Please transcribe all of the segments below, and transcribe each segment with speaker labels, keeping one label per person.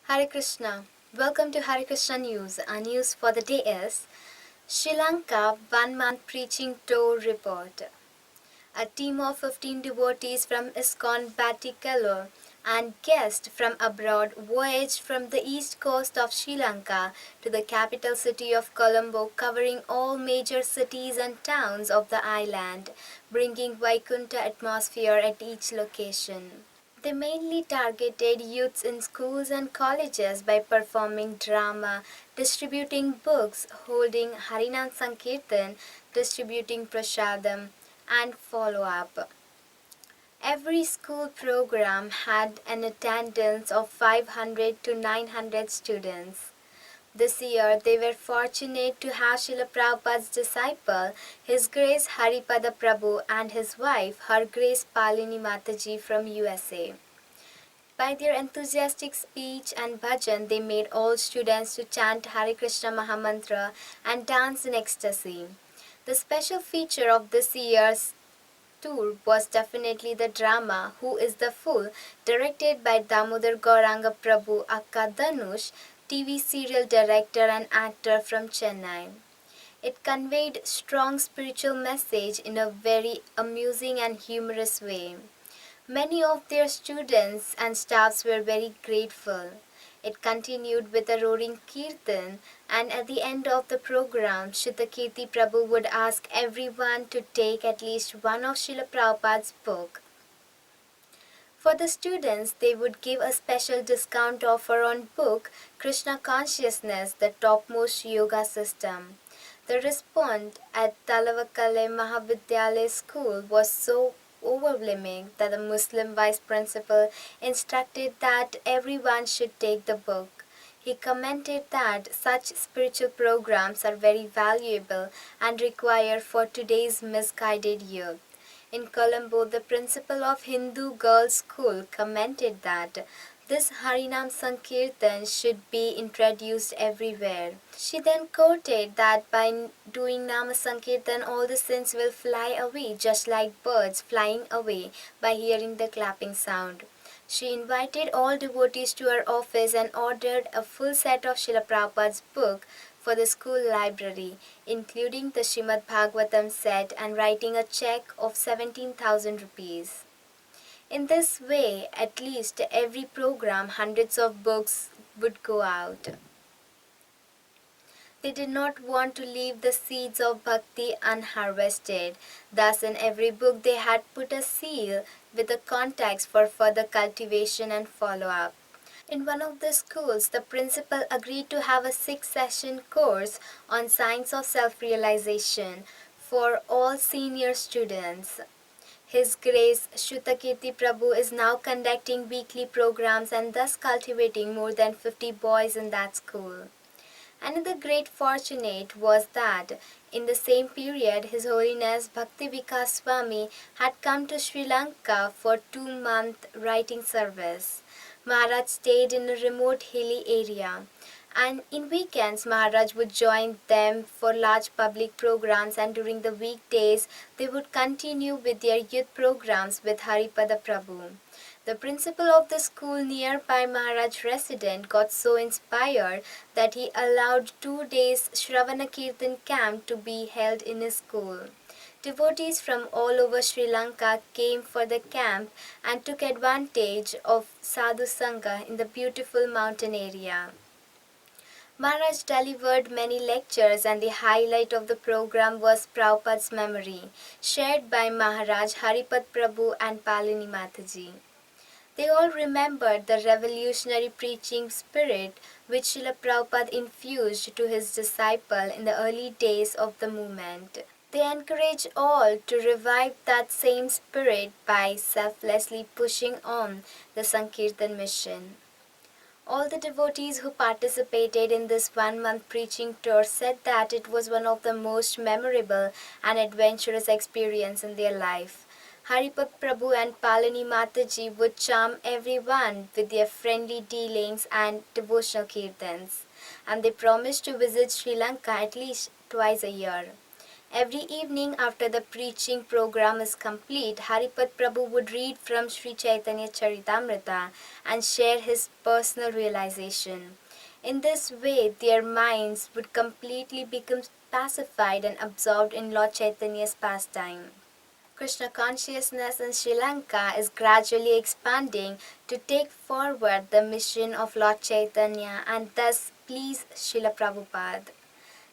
Speaker 1: Hare Krishna. Welcome to Hare Krishna News. Our news for the day is Sri Lanka 1 month preaching tour report. A team of 15 devotees from ISKCON Batticaloa and guests from abroad voyaged from the east coast of Sri Lanka to the capital city of Colombo, covering all major cities and towns of the island, bringing Vaikuntha atmosphere at each location. They mainly targeted youths in schools and colleges by performing drama, distributing books, holding harinama sankirtan, distributing prasadam, and follow-up. Every school program had an attendance of 500 to 900 students. This year, they were fortunate to have Srila Prabhupada's disciple, His Grace Haripada Prabhu, and his wife, Her Grace Palini Mataji from USA. By their enthusiastic speech and bhajan, they made all students to chant Hare Krishna Mahamantra and dance in ecstasy. The special feature of this year's tour was definitely the drama Who is the Fool, directed by Damodar Gauranga Prabhu Akka Dhanush, TV serial director and actor from Chennai. It conveyed strong spiritual message in a very amusing and humorous way. Many of their students and staffs were very grateful. It continued with a roaring kirtan, and at the end of the program, Shridhar Prabhu would ask everyone to take at least one of Srila Prabhupada's book. For the students, they would give a special discount offer on book Krishna Consciousness, the topmost yoga system. The response at Talavakale Mahavidyalaya School was so overwhelming that the Muslim vice principal instructed that everyone should take the book. He commented that such spiritual programs are very valuable and required for today's misguided youth. In Colombo, the principal of Hindu Girls' School commented that this Harinam Sankirtan should be introduced everywhere. She then quoted that by doing Nama Sankirtan, all the sins will fly away, just like birds flying away by hearing the clapping sound. She invited all devotees to her office and ordered a full set of Srila Prabhupada's book for the school library, including the Srimad Bhagavatam set, and writing a check of 17,000 rupees. In this way, at least every program, hundreds of books would go out. They did not want to leave the seeds of bhakti unharvested. Thus, in every book, they had put a seal with a context for further cultivation and follow-up. In one of the schools, the principal agreed to have a 6-session course on science of self-realization for all senior students. His Grace Shrutakirti Prabhu is now conducting weekly programs and thus cultivating more than 50 boys in that school. Another great fortunate was that in the same period His Holiness Bhakti Vikas Swami had come to Sri Lanka for 2-month writing service. Maharaj stayed in a remote hilly area, and in weekends Maharaj would join them for large public programs, and during the weekdays they would continue with their youth programs with Haripada Prabhu. The principal of the school nearby Maharaj resident got so inspired that he allowed 2 days Shravana Kirtan camp to be held in his school. Devotees from all over Sri Lanka came for the camp and took advantage of Sadhu Sangha in the beautiful mountain area. Maharaj delivered many lectures, and the highlight of the program was Prabhupada's memory, shared by Maharaj Haripad Prabhu and Palini Mataji. They all remembered the revolutionary preaching spirit which Srila Prabhupada infused to his disciple in the early days of the movement. They encourage all to revive that same spirit by selflessly pushing on the Sankirtan mission. All the devotees who participated in this 1-month preaching tour said that it was one of the most memorable and adventurous experience in their life. Haripad Prabhu and Palini Mataji would charm everyone with their friendly dealings and devotional kirtans, and they promised to visit Sri Lanka at least twice a year. Every evening after the preaching program is complete, Haripad Prabhu would read from Sri Chaitanya Charitamrita and share his personal realization. In this way, their minds would completely become pacified and absorbed in Lord Chaitanya's pastime. Krishna consciousness in Sri Lanka is gradually expanding to take forward the mission of Lord Chaitanya and thus please Srila Prabhupada.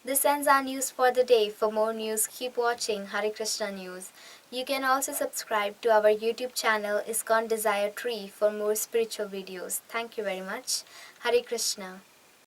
Speaker 1: This ends our news for the day. For more news, keep watching Hare Krishna News. You can also subscribe to our YouTube channel ISKCON Desire Tree for more spiritual videos. Thank you very much. Hare Krishna.